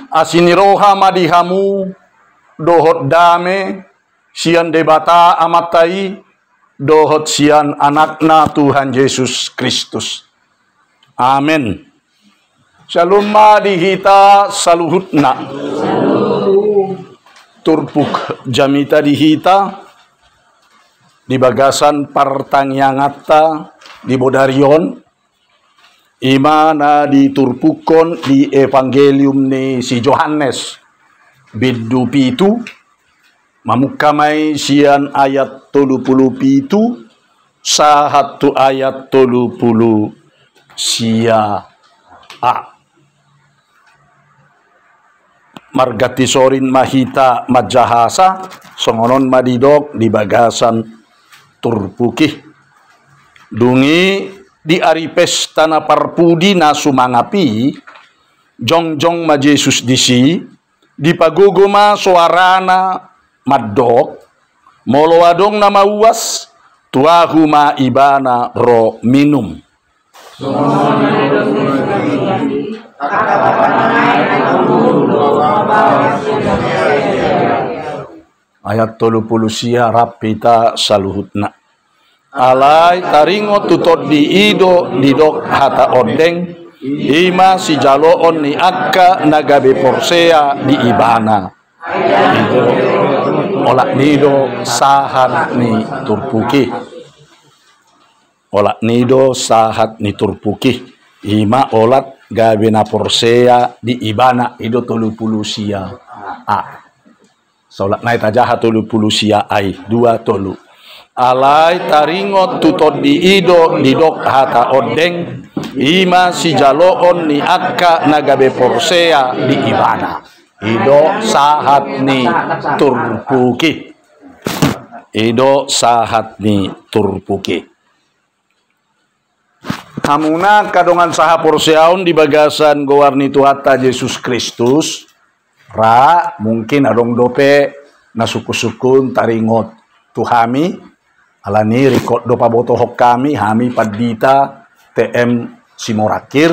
Asiniroha madihamu dohot dame sian debata amatai dohot sian anakna Tuhan Yesus Kristus. Amin. Shalom madihita saluhutna. Turpuk jamita dihita di bagasan partangyangatta di Bodarion imana diturpukon di evangelium ni si Yohanes biddu pitu mamukamay sian ayat 37 sahatu ayat 30 sia a margati sorin mahita majahasa songonon madidok di bagasan turpukih dungi di ari pesta na parpudi na sumangapi jongjong ma Jesus disi di paguguma suarana maddok molowadong na mauwas tuahu ma ibana ro minum ayat 30 sia rapita saluhutna alai taringo tutod di ido didok hata odeng ima si jaloon ni akka nagabe porsea di ibana ido olak nido sahat ni turpuki olak nido sahat ni turpuki ima olat gabe na porsea di ibana ido 30 sia a solat naik aja 30 sia ai 2 tolu alai taringot tutod di ido didok hata odeng ima si jaloon ni akka nagabe porsea di ibana ido sahat ni turpuki ido sahat ni turpuki hamuna kadongan saha porseaun di bagasan gowarni tuhata Yesus Kristus ra mungkin adong dope nasukun taringot tuhami alani rikot dopa botohok kami hami padita TM Simorakir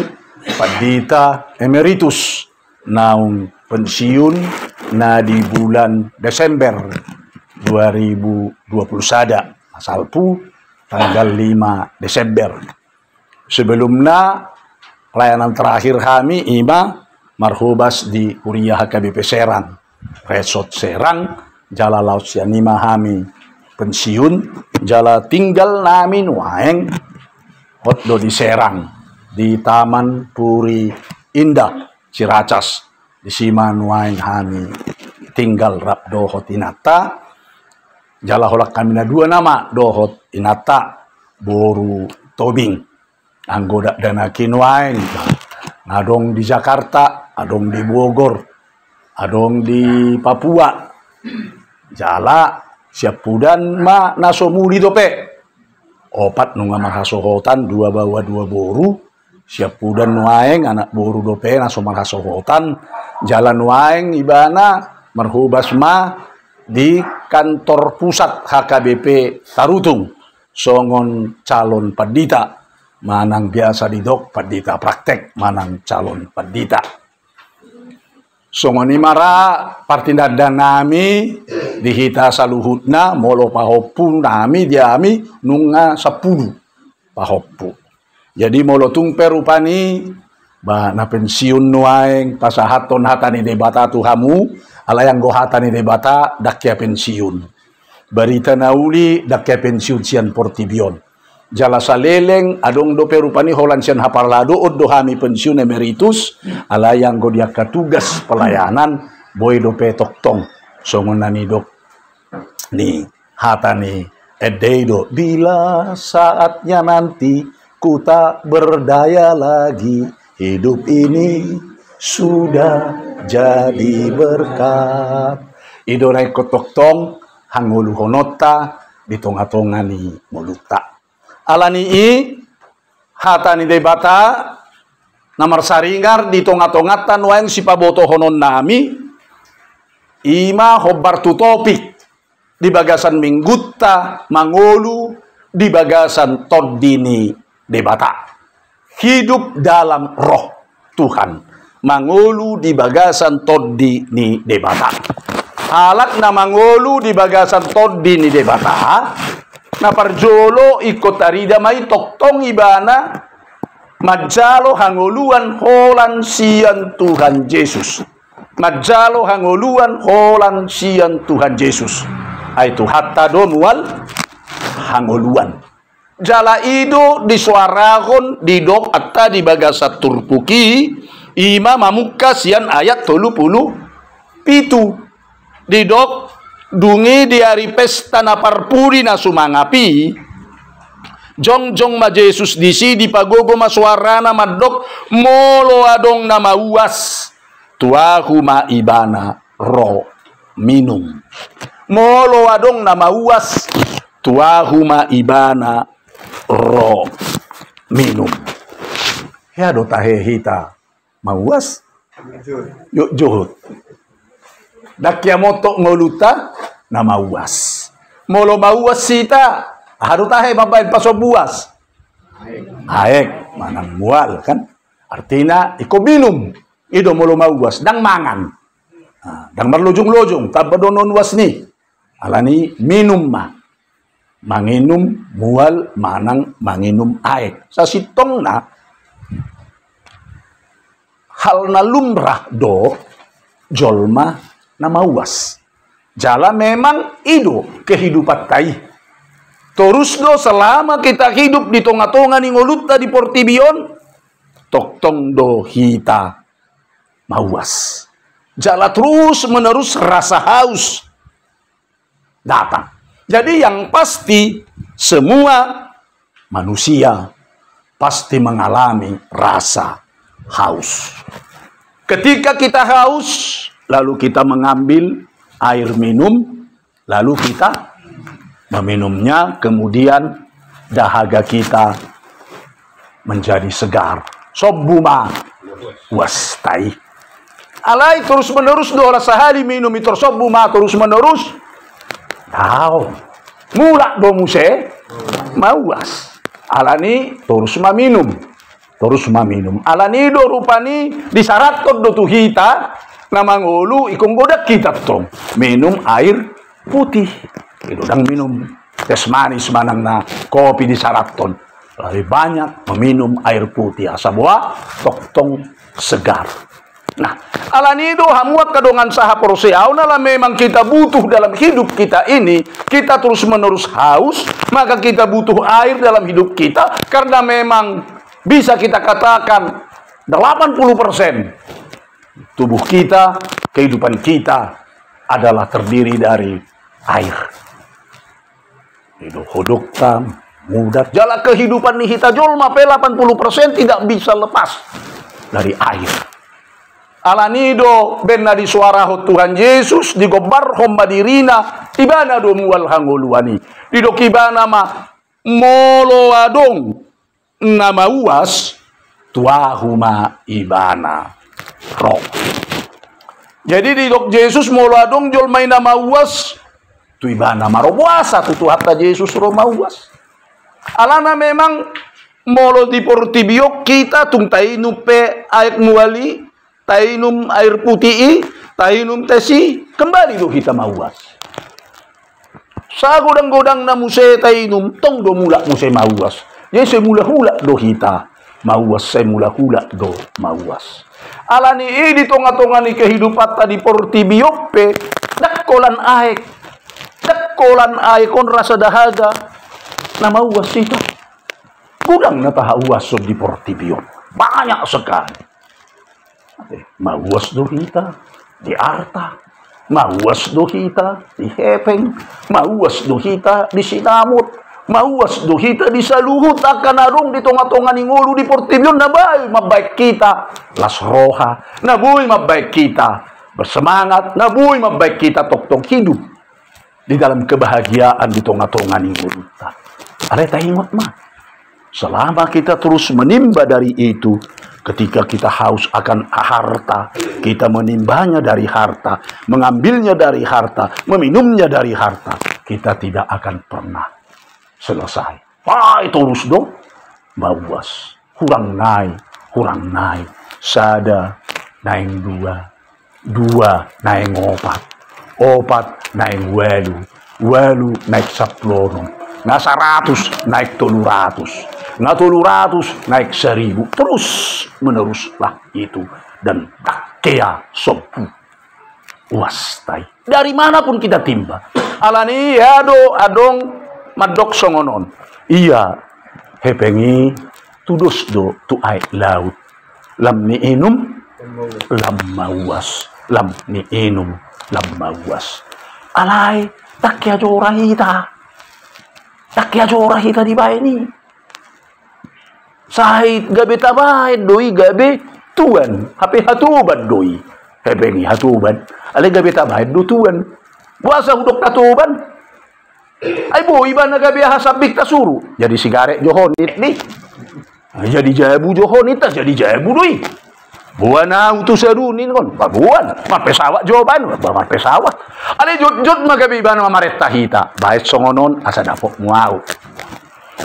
padita emeritus naung pensiun na di bulan Desember 2020 sada asalpu tanggal 5 Desember sebelumnya pelayanan terakhir kami ima marhubas di Kuliah HKBP Serang Resort Serang jala laut sianima kami pensiun jala tinggal namin waeng hotdo di Serang di Taman Puri Indah Ciracas di siman waeng kami tinggal rap dohot inata jala holak kami na 2 nama dohot inata boru tobing anggoda danakin waeng adong di Jakarta adong di Bogor adong di Papua jala siap pudan ma nasomuli dope opat nunga marhasohotan 2 bawa 2 boru siap pudan waeng anak boru dope naso marhasohotan jalan waeng ibana marhubas ma di kantor pusat HKBP Tarutung songon calon padita manang biasa didok padita praktek manang calon padita songoni mara partindadan nami dihita saluhutna molo pahopu nami diami nunga 10 pahopu jadi molo tungpe rupani ba na pensiun nuaeng pasahaton hatani debata tuhamu alayang go hatani debata dakya pensiun barita nauli dakya pensiun sian portibion jala saleleng adong dope rupani holan sian haparlado oddo hami pensiun emeritus alayang go dia katugas pelayanan boy dope toktong songon nani dok ni hatani edeido bila saatnya nanti ku tak berdaya lagi hidup ini sudah jadi berkat ido naik toktong hangulu honota di tonga-tongani muluta alani i hatani debata namar saringar di tonga-tongatan waeng si paboto honon nami ima hobar tu topik di bagasan minggutta mangolu di bagasan todini debata hidup dalam roh Tuhan mangolu di bagasan toddi ni debata. Halat na mangolu di bagasan toddi ni debata, na parjolo ikot arida may toktong ibana, majalo hangoluan holan siyan Tuhan Yesus. Majalo hangoluan holan siyan Tuhan Yesus. Ay tu hatta domual hangoluan. Jala ido disuarahon didok atta di bagasat turpuki ima mamuka sian ayat 30 pitu didok dungi di hari pesta na parpuri na sumangapi jong ma Jesus disi di pagogo masuarana madok molo adong na mauas tuahu ma ibana ro minum molo adong na mauas tuahu ma ibana ro minum. Ya do tahe hita mauas yuk juhut dakya moto ngoluta na mauas molo mauas sita haru tahe babain pasobuas aek manang mual kan artinya iko minum ido molo mauas dang mangan dang marlojong-lojong tabadonon wasni alani minum ma manginum mual manang manginum aek sa sitong na hal na lumrah do jolma na mauas jala memang ido kehidupan tai terus do selama kita hidup di tonga-tonga ni ngoluta di Portibion toktong do hita mauas jala terus menerus rasa haus datang. Jadi yang pasti semua manusia pasti mengalami rasa haus. Ketika kita haus, lalu kita mengambil air minum, lalu kita meminumnya, kemudian dahaga kita menjadi segar. Sobbuma wastai. Alai terus menerus do rasa hali minum itu sobbuma terus menerus. Tahu, mula do muse mauas. Alani terus maminum. Alani do rupani disaratot do tuhita namangulu ikong godak kita tong minum air putih. Itu dang minum tes manis manang na kopi disaraton. Lebih banyak meminum air putih asabwa toktong segar. Nah, alanido hamuat kadongan saha porseau nala memang kita butuh dalam hidup kita ini, kita terus menerus haus, maka kita butuh air dalam hidup kita karena memang bisa kita katakan 80% tubuh kita, kehidupan kita adalah terdiri dari air. Itu hodoktam, mudah jala kehidupan ni hita jolma pe 80% tidak bisa lepas dari air. Alanido benna di suara Tuhan Yesus di gobar homba dirina ibana do mual hangoluani dido kibana ma molo adong nama uas tuahuma ibana roh. Jadi di dok Yesus molo adong jol main nama uas tu ibana marobuasa tu hatta Yesus roma uas. Alana memang molo di Portibio kita tung tainu pe aek muali tainum air putih, tainum tesi, kembali do kita mauas. Sa godang-godang na muse tainum, tong do mula muse mauas. Jadi se mula-hula do hita, mauas se mula-hula do mauas. Alani di tonga-tonga ni kehidupan tadi Portibiope, dakkolan aek on rasa dahaga, na mauas ito. Gudang na tahauas di Portibio, banyak sekali. Mauas do hita di Arta, mauas do hita di Hepeng, mauas do hita di Sinamut, mauas do hita di Saluhut akan arong di tonga-tonga ni ngulu di Portibion na mabaik kita las roha, na mabaik kita bersemangat, na mabaik kita toktong hidup di dalam kebahagiaan di tonga-tonga ni ngulu. Ada taingot mah. Selama kita terus menimba dari itu, ketika kita haus akan harta, kita menimbanya dari harta, mengambilnya dari harta, meminumnya dari harta, kita tidak akan pernah selesai. Wah, itu terus dong. Bawas, hurang naik, sada naing 2, 2 naing 4, 4 naing 8, 8 naik 10, na 100 naik 300, na 300 naik 1000, terus meneruslah itu, dan dakea sobu wastai. Dari manapun kita timba, alani adong madok songonon, iya hepengi tudus do tu ai laut, lam ni inum lam mawas, lam ni inum lam mawas. Alai takya jorahita, takya jorahita di baini. Sahit gabe tabai doi gabe tuan, hape hatuban doi, hepengi hatuban, alai gabe tabai do tuan, buasa udok tatuban. Ay boy ba nagabiyaha sabik ta suru, jadi sigaret johonit ni, jadi jabu johonit ta, jadi jabu doi. Buwan na utusarunin kon, babuan, mapesawat jawaban, mapesawat. Ali jod magabi ba na mamareta hita, bahit songonon asa dapok muaw,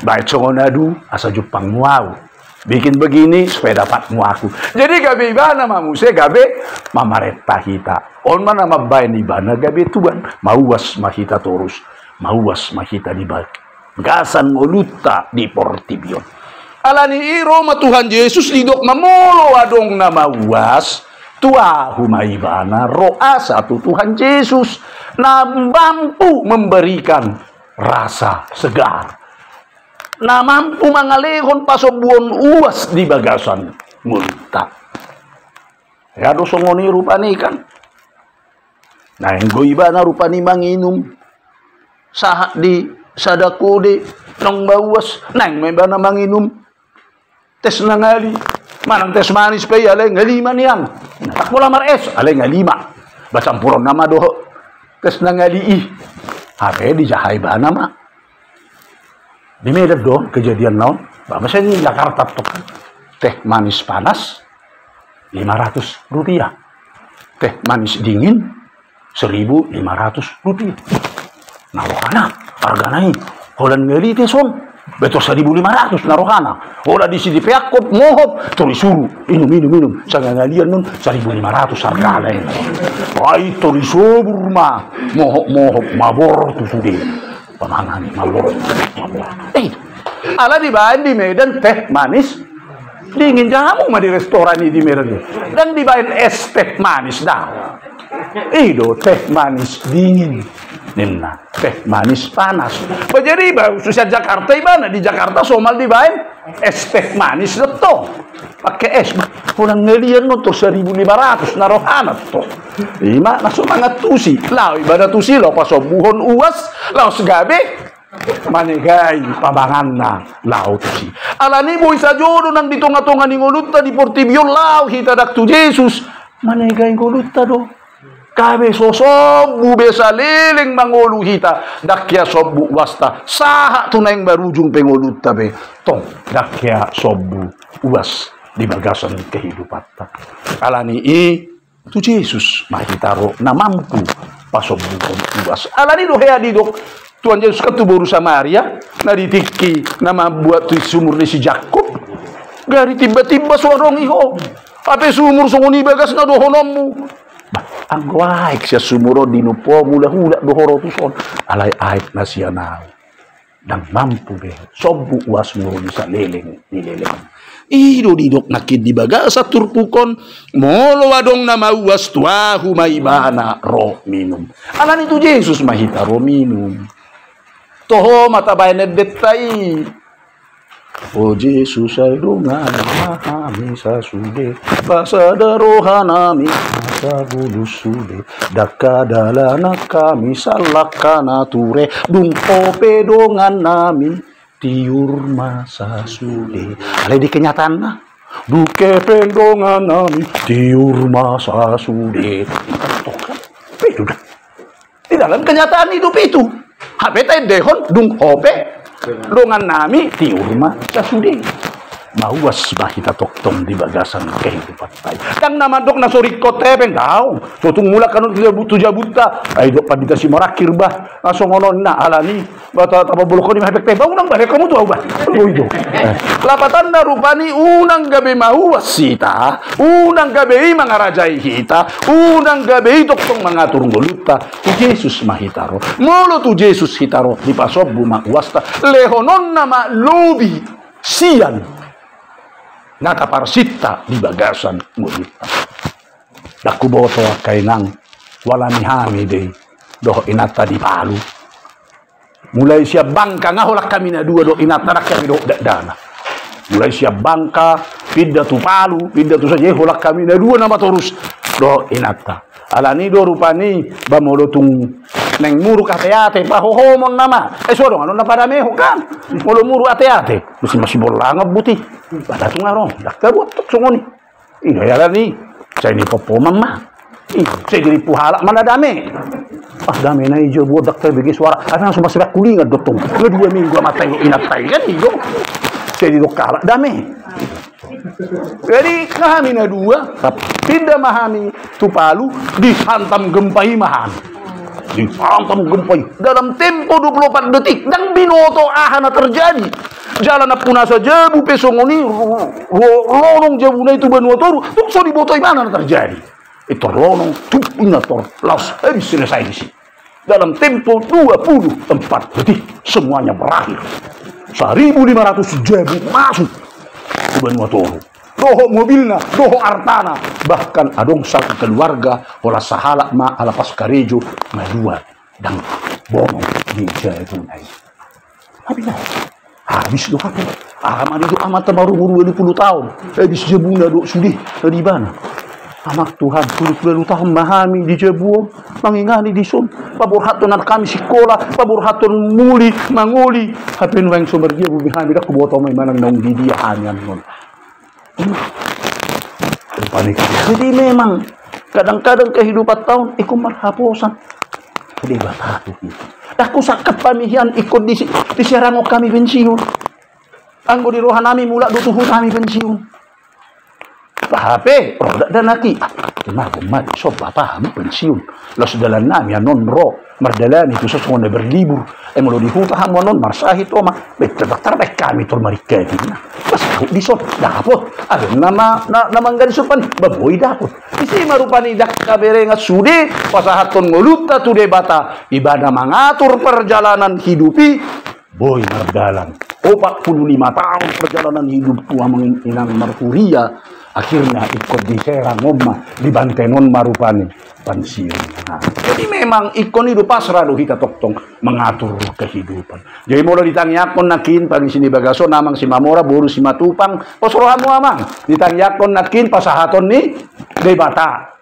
bahit songonadu asa jupang muaw. Bikin begini supaya dapat muaku. Jadi gabi ba na mamuse gabe mamareta hita. On mana mabay ni ba na gabi tuan, mauwas mahita torus. Mauwas mahita di bagasan ngoluta di Portibion. Alani iro Tuhan Yesus lidok mamolo adong na mauwas tua humaibana roa satu Tuhan Yesus na mampu memberikan rasa segar, na mampu mangalehon pasobuon uwas di bagasan ngoluta. Ya dosongoni rupani kan, nah goiba na rupani manginum saha di sadako di nang bawas nang may ba na manginom tes na ngali manang tes manis pa alay nga 5 niyang takbo lamar es alay nga 5 bacampuron nama doho tes na ngali hape di jahay ba nama di medad do kejadian naon babasa ni Jakarta to teh manis panas 500 rupiah, teh manis dingin 1.500 rupiah. Narohana, harga naik. Holan ngeri teson, betul 1.500 narohana. Hola di sini peakop mohop, tori suruh minum. Sangat ngalian nun 1.500 harga lain. Ay tori sobur mah, mohop mabor tu sudah. Pamangan mabor. Ala di bahan di Medan teh manis dingin jamu mah di restoran ini di Medan. Dan di bahan es teh manis dah. Ido teh manis dingin. Nina teh manis panas. Jadi susah Jakarta ibana di Jakarta somal di bain es teh manis leto. Pakai es. Kurang ngelian untuk 1.500 narohana to. Lima naso mangat tusi. Lau ibadah tusi lo pasobuhon uas lau segabe manegai pabanganna lau tusi. Alani boy sa jodo nang ditonga-tonga ni ngoluta di Portibion lau hitadak tu Jesus. Manegai ngoluta do. Kabe sosobu besa liling mangolu hita dakya sobu wasta saha tunaing barujung pengolut tabe tong dakya sobu uas di bagasan kehidupan ta. Alani tu Yesus mahitaro na mampu pasobu uas. Alani do hea didok Tuhan Yesus ketuburu Samaria na ditiki nama buat tu sumur ni si Jakob gari tiba-tiba suarong iho ape sumur songoni bagas na dohonommu. Ang waik siya sumuro dinupo mula-hula dohoro tuson alay aik na siya na dan mampu be sobu uas muro sa leleng nileleng ido didok nakid di baga sa turpukon molo wadong na mauwas tuahu maibana ro minum alan itu Jesus mahita ro minum toho matabay na detay. O Jesus ay dungan kami sa sude, pasadarohan namin sa bulusude, dakadala na kami sa lakanature, dumpo pedongan namin, tiurma sa sude. Alay di kenyataan na, duke pedongan namin, tiurma sa sude. Itu dah. Di dalam kenyataan hidup itu, hapetay dehon dung hope dongan nami tiurma sa sudi. Mawas bah kita toktong di bagasan kehidupan tayo. Kang namadok na sorikot tepeng daw. Tutong mula kanun tuja buta. Ay dok padita si marakir bah. Asongonon na alani. Bata tapabulok ko ni mahepek teba. Unang balik kamu tuh bah. Itu. Lapatan na rupani unang gabi mawas sita. Unang gabi mangarajay hita. Unang gabi toktong mangatur ngoluta. Tu Jesus mahitaro. Molo tu Jesus hitaro. Di pasob bumakwasta. Lehonon na malubi. Siyan. Nakaparsita di bagasan ngulita. Dakuboto kay nang wala ni hami de doh inata di Palu. Mulai siya bangka ngahulak kami na dua do inata na kami do dana. Mulai siya bangka pidda tu Palu, pidda tu saja hulak kami na dua nama terus do inata. Alani do rupani bamolo tung neng muru ate-ate pahohomon nama. Suara ano na parameho kan. Molo muru ate-ate. Masih bola ngabuti. Pada tung arong. Dakta buat tuk sungoni. Ina yalani. Saya ni popo mama. Saya diri puhala mana dame. Ah dame na ijo buat dakta bagi suara. Ada langsung masih kulingan dotong. 2 minggu matay inatay kan ijo. Saya di dokala dame. Jadi kami na dua, tidak mahami tu Palu dihantam gempai mahan. Dihantam gempai dalam tempo 24 detik dan binoto ahana terjadi. Jalan apuna saja bu pesongoni lonong jabuna itu benua toru tuh so dibotoi mana terjadi. Itu lonong tuh inator laos habis selesai di sini. Dalam tempo 24 detik semuanya berakhir. 1.500 jabu masuk ke benua toru. Doho mobilna, doho artana, bahkan adong satu keluarga olah sahala ma ala paskarejo madua dan bono di Jayapura. Habis do apa? Amat itu amat baru 20 tahun. Habis jebuna do sudih di mana? Amak Tuhan 20 tahun mahami di jebuo, mangingani di sun. Paburhaton kami sekolah, paburhaton muli manguli. Hapen wang sumber dia bubihami dak boto may manang nang di dia hanyan non. Jadi memang kadang-kadang kehidupan tahun ikut marhaposan. Jadi batatu itu. Aku sakit pamihian ikut di serangok kami pensiun. Anggo di rohanami mula dutuhun kami pensiun. Pahape, roda dan naki. Kenapa mati sob paham pensiun. Los dalan nami non ro mardalan itu sesuatu berlibur. Mulu di hutahan non marsahi toma. Betul-betul kami tur marikati. Pas di sot dapot. Ada nama nggan supan baboy dapot. Isi marupani dak kaberenga sude pasahaton ngoluta tu debata ibadah mengatur perjalanan hidupi boy mardalan. 45 tahun perjalanan hidup tua menginang marhuria. Akhirnya ikut diserang ngomma dibantenon marupani pensiun. Nah, jadi memang ikon itu pasrah do kita toktong mengatur kehidupan. Jadi mulai ditanyakon nakin pagi sini bagaso namang si Mamora buru si Matupang posrohamu amang ditanyakon nakin pasahaton ni debata.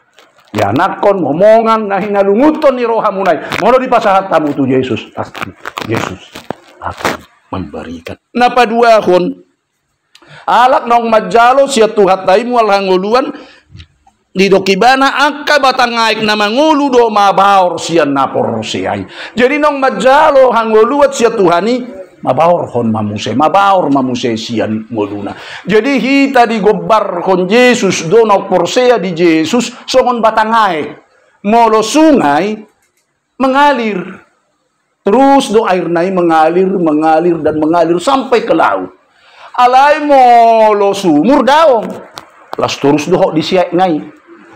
Ya nakon ngomongan na hinalunguton ni rohamunay. Mulai di pasahat tamu tu Yesus pasti Yesus akan memberikan. Napa dua kon alak nong majalo siya tuhat tayo mual hanguluan di dokibana angka batang ngaik na mangulu do mabaor siya napor siyay. Jadi nong majalo hanguluat siya tuhani mabaor hon mamuse siya nguluna. Jadi hita di gobar kon Jesus do napor siya di Jesus songon batang ngaik molo sungai mengalir terus do air nai mengalir dan mengalir sampai ke laut. Alay mo lo sumur daong. Las terus doho di siak ngai.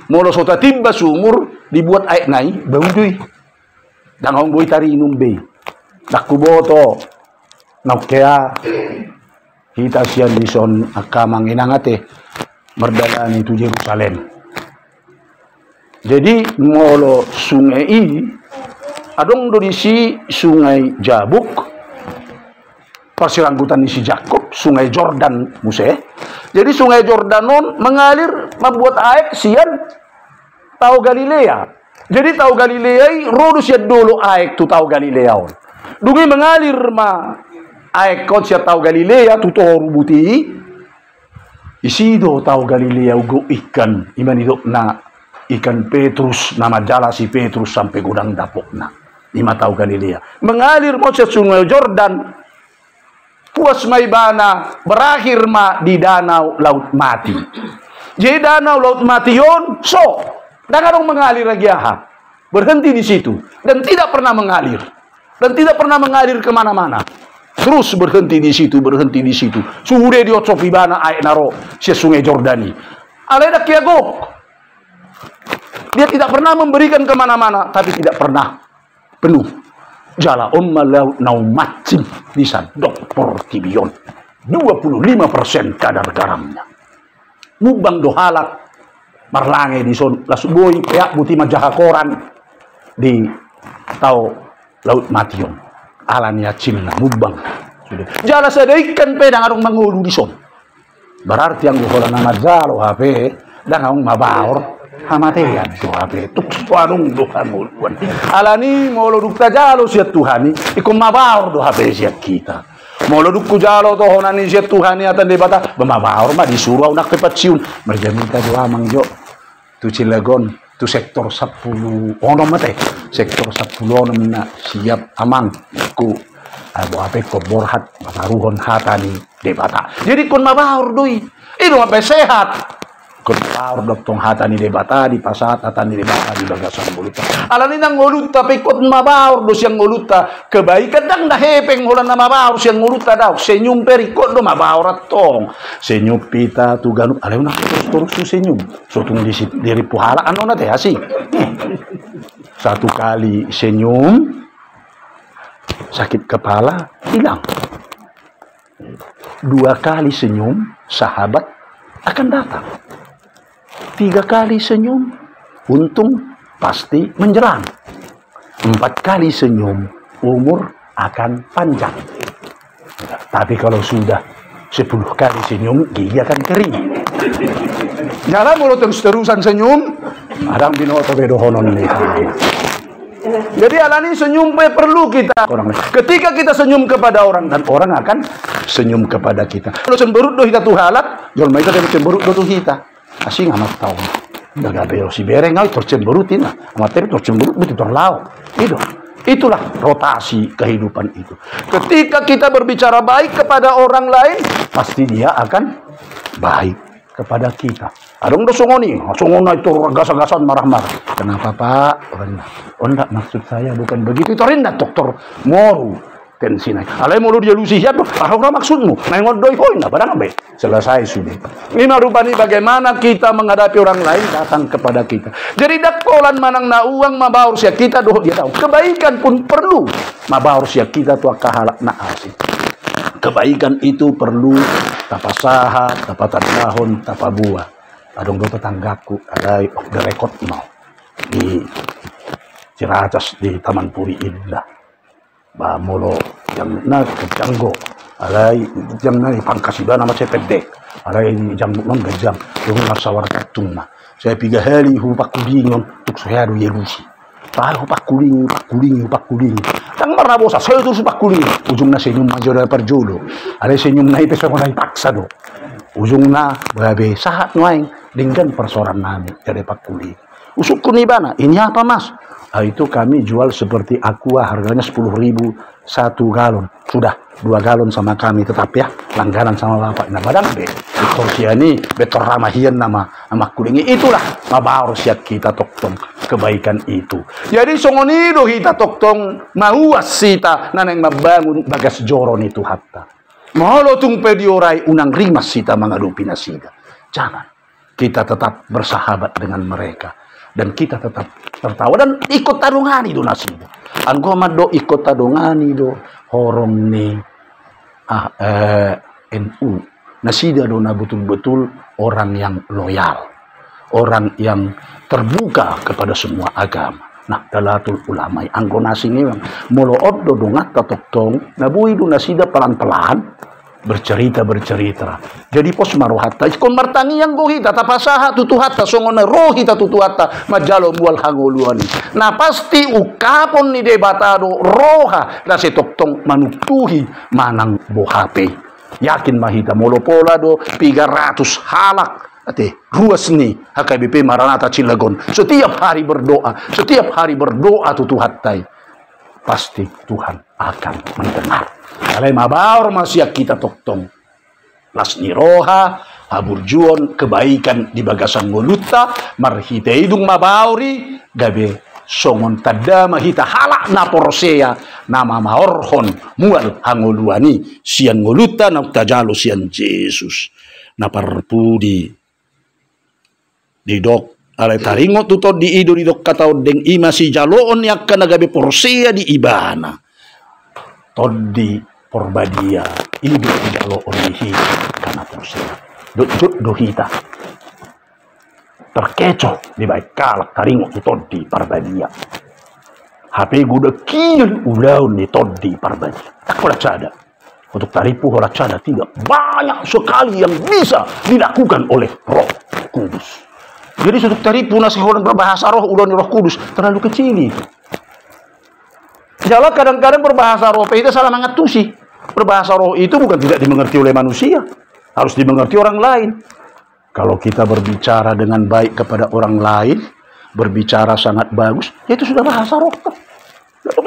Mo lo sota timba sumur dibuat aik nai bauduy. Dan hong boy tari inumbe. Nakuboto. Naukea. Kita siyan dison akamang inangate. Merdalani itu Jerusalem. Jadi mo lo sungai i. Adong do di si sungai Jabuk. Persirangkutan di si Jakob, sungai Jordan Muse. Jadi sungai Jordanon mengalir membuat air sian tahu Galilea. Jadi tahu Galilea rodus ya dulu air tu tahu Galilea. Dungi mengalir ma air kon siya tahu Galilea tu toru buti. Isido tahu Galilea ugo ikan iman itu na ikan Petrus nama jala si Petrus sampai gudang dapok na. Ima tahu Galilea. Mengalir mo siya sungai Jordan. puas may bana, berakhir ma di danau laut mati. Jadi danau laut mati yon, so, dagarong mengalir lagi berhenti di situ dan tidak pernah mengalir kemana-mana. Terus berhenti di situ. Sudah diocopi bana air naro si sungai Jordani. Aleda kiagok. Dia tidak pernah memberikan kemana-mana, tapi tidak pernah penuh. Jala laut naumatin bisa doktor tibion 25% kadar garamnya. Mubang dohalak marlange di son lasuboy ya buti majaha koran di tau laut mation alania cinna mubang sudah jala sedaikan pedang arung mangulu di son berarti yang gohola nama jalo HP dan arung mabaor hamatean do HP tuk suarung do hamuluan alani molo dukta jalo siat Tuhani ikum mabaor do HP siat kita molo dukku jalo to honani siat Tuhani atan debata bemabaor mah disuruh unak tepat siun merjaminta doa mangjo tu Cilegon tu sektor 10 ono mate sektor 10 ono na siap amang ku abo ape ko borhat maruhon hatani debata jadi kun mabaor doi itu apa sehat kun mabaor doktong hatani debata di pasat hatani debata di bagasan buluta alani nang ngoluta pe kun mabaor do siang ngoluta kebaikan dang dah hepeng holan na mabaor siang ngoluta daw senyum perikot do mabaor tong senyum pita tu ganu alena terus senyum sotung diri puhala ano na teh asing satu kali senyum sakit kepala hilang 2 kali senyum sahabat akan datang 3 kali senyum untung pasti menjerang 4 kali senyum umur akan panjang tapi kalau sudah 10 kali senyum gigi akan kering jalan mulut terus-terusan senyum adang binoto bedohonon nih. Jadi alani senyum perlu kita orang. Ketika kita senyum kepada orang dan orang akan senyum kepada kita. Kalau cemberut do kita tuh halak, jual mereka dia cemberut do kita. Asing amat tahu. Daga beo si bereng ai tercemberutin lah. Amat tapi tercemberut betul terlau. Itulah rotasi kehidupan itu. Ketika kita berbicara baik kepada orang lain, pasti dia akan baik kepada kita. Adong do songoni itu gas-gasan marah-marah. Kenapa Pak? Oh enggak, maksud saya bukan begitu. Itu rendah dokter moru tensi naik. Alai mulu dia lusi hiat. Apa maksudmu? Nengok doi hoi nah barang be. Selesai sudah. Ini rupani bagaimana kita menghadapi orang lain datang kepada kita. Jadi dakolan manang na uang mabaur sia kita doh dia tahu. Kebaikan pun perlu. Mabaur sia kita tuh kahalak na asih. Kebaikan itu perlu tapasaha, tapatan tahun, tapabuah. Adong do tetanggaku ada off the record mau di Ciracas di Taman Puri Indah. Ba molo jam na kejanggo. Alai jam na pangkasiba nama CPD. Alai jam non gajang. Yung nasawar katung na. Saya 3 hari hupak kulingon tuk saya do yerusi. Tahu hupak kuling. Tang marna bosa saya terus hupak kuling. Ujungna senyum majora perjolo. Alai senyum na itu sama nai paksa do. Ujungna babe sahat nuaing dengan persoalan nami dari Pak Kuli. Usuk kuni bana, ini apa Mas? Nah, itu kami jual seperti aqua harganya 10.000 1 galon. Sudah 2 galon sama kami tetap ya langganan sama bapak. Nah badang be. Korsiani betor ramahian nama kulingi itulah mabaur siat kita toktong kebaikan itu. Jadi songonido kita toktong mauas sita naneng mabangun bagas joron itu hatta. Mahalo tung pediorai unang rimas sita mengadupi nasida. Jangan. Kita tetap bersahabat dengan mereka. Dan kita tetap tertawa. Dan ikut tarungan itu nasida. Anggoma do ikut tarungan itu. Horong ni NU. Nasida do na betul-betul orang yang loyal. Orang yang terbuka kepada semua agama. Nah, dalatul ulama anggo nasi ini molo oddo dongat tatoktong nabui do nasida pelan-pelan bercerita. Jadi pos marohata ikon martangi yang gohita tapasaha tutuhata songona rohita tutuhata majalo mual hangoluani. Nah pasti ukapon ni debatado roha na toktong manutuhi manang bohape. Yakin mahita molo pola do 300 halak ate ruas ni HKBP Maranatha Cilegon setiap hari berdoa tutuhatai pasti Tuhan akan mendengar. Kalau mabaur masih kita toktong las niroha haburjuon kebaikan di bagasan ngoluta marhite hidung mabauri gabe songon tada mahita halak na porsea nama maorhon mual hangoluani sian ngoluta na tajalo sian Yesus na parpudi di dok ale taringo tuto di ido di dok katao deng ima si jaloon yakka nagabe porsea di ibana toddi porbadia ido di jaloon di hita kana porsea do hita terkecoh di baik kalak taringo tuto di parbadia HP guda kiel ulaun di toddi parbadia tak pola cada untuk taripu hola cada tidak banyak sekali yang bisa dilakukan oleh Roh Kudus. Jadi sudut taripu nasi orang berbahasa roh ulan Roh Kudus terlalu kecil itu. Jalan kadang-kadang berbahasa roh itu salah mengatusi. Berbahasa roh itu bukan tidak dimengerti oleh manusia, harus dimengerti orang lain. Kalau kita berbicara dengan baik kepada orang lain, berbicara sangat bagus, itu sudah bahasa roh.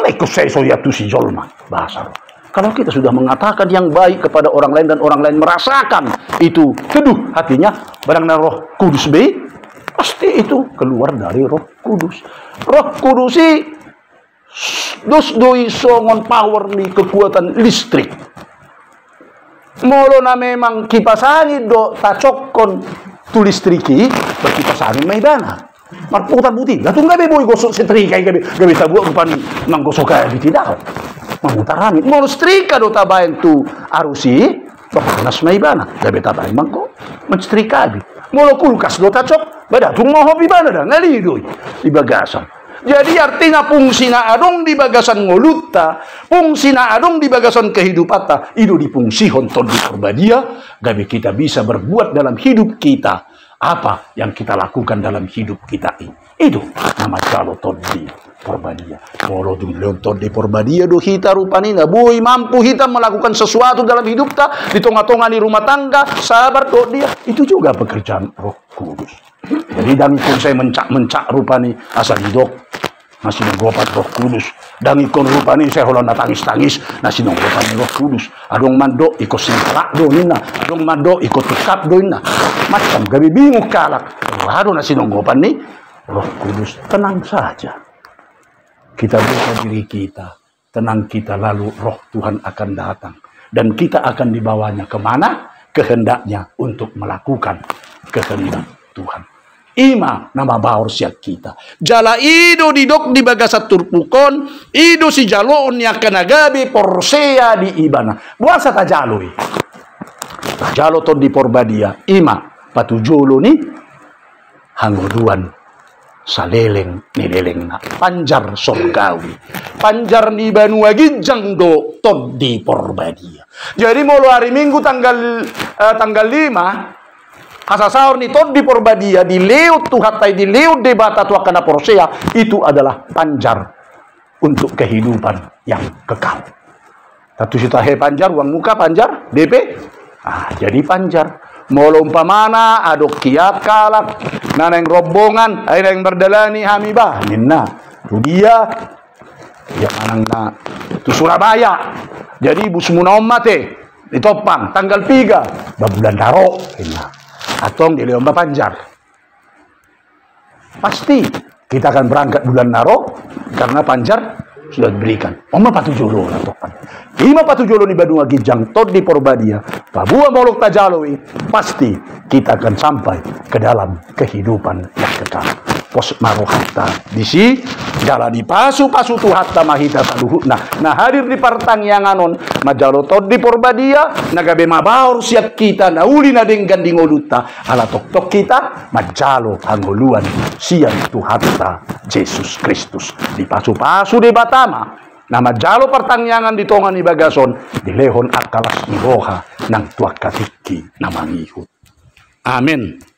Itu saya soyatusi jolma bahasa roh. Kalau kita sudah mengatakan yang baik kepada orang lain dan orang lain merasakan itu teduh hatinya, barang Roh Kudus baik, pasti itu keluar dari Roh Kudus. Roh Kudus doi songon power ni kekuatan listrik. Molo na memang kipasani do tacokon tu listriki, berkipasani may dana. Marputan buti. Latung gabi boy gosok setrika gabi tabuak rupan nang gosok kaya di tidak. Memutarani. Molo strika do tabayan tu arusi, panas may bana. Gabi tabayan mangko menstrika abi. Molo kulkas do tacok, bada tung moho bibana da ngalidoy di bagasan. Jadi artinya fungsi na adong di bagasan ngoluta, fungsi na adong di bagasan kehidupata, itu dipungsihon ton di porbadia, gabi kita bisa berbuat dalam hidup kita apa yang kita lakukan dalam hidup kita ini. Itu nama calo ton di porbadia. Kalau ton di porbadia do hita rupanina, boy mampu hita melakukan sesuatu dalam hidup ta, di tengah-tengah di rumah tangga, sabar kok dia. Itu juga pekerjaan Roh Kudus. Jadi dan ikon saya mencak rupani asal hidok nasi nonggopan Roh Kudus. Dan ikon rupani saya holon tangis nasi nonggopan Roh Kudus. Adong mando ikut singkalak do nina, adong mando ikut tekap do nina. Macam gabi bingung kalak. Lalu nasi nonggopan nih Roh Kudus tenang saja. Kita buka diri kita, tenang kita lalu Roh Tuhan akan datang dan kita akan dibawanya kemana? Kehendaknya untuk melakukan kehendak Tuhan. Ima nama baur siak kita. Jala ido didok di bagasat turpukon, ido si jaloon yang kenagabi porsea di ibana. Buasa tajaloi. Tajalo ton di porbadia. Ima patujolo ni hangguduan saleleng nileleng na panjar sorgawi. Panjar ni banua gijang do ton di porbadia. Jadi mulu hari Minggu tanggal 5 kasasaur ni tod di porbadia di leut tu hatai di leut debata tu akana porsea itu adalah panjar untuk kehidupan yang kekal. Tatu sitahe panjar uang muka panjar DP. Jadi panjar molo umpamana adok kiat kalak naneng rombongan ay nang berdalani hamibah ninna tu dia ya manangna tu Surabaya. Jadi busmuna mate ditopang tanggal 3 babulan daro inna. Atong di Lomba Panjar. Pasti kita akan berangkat bulan Naro karena Panjar sudah diberikan. Oma patujolo natokan. 5 patujolo ni Badua Gijang tod di Porbadia. Pabua Molok Tajaloi pasti kita akan sampai ke dalam kehidupan yang kekal. Pos marohata disi jala di pasu tuhatta mahita taluhutna. Nah hadir di pertangyanganon majalo tod di Porbadia nagabe mabaur siap kita nauli na denggan di ngoluta ala tok kita majalo hangoluan siap tuhatta Yesus Kristus di pasu di Batama nama jalo pertangyangan di tongan ni bagason di lehon akalas iroha nang tuak katiki namangihut. Amin.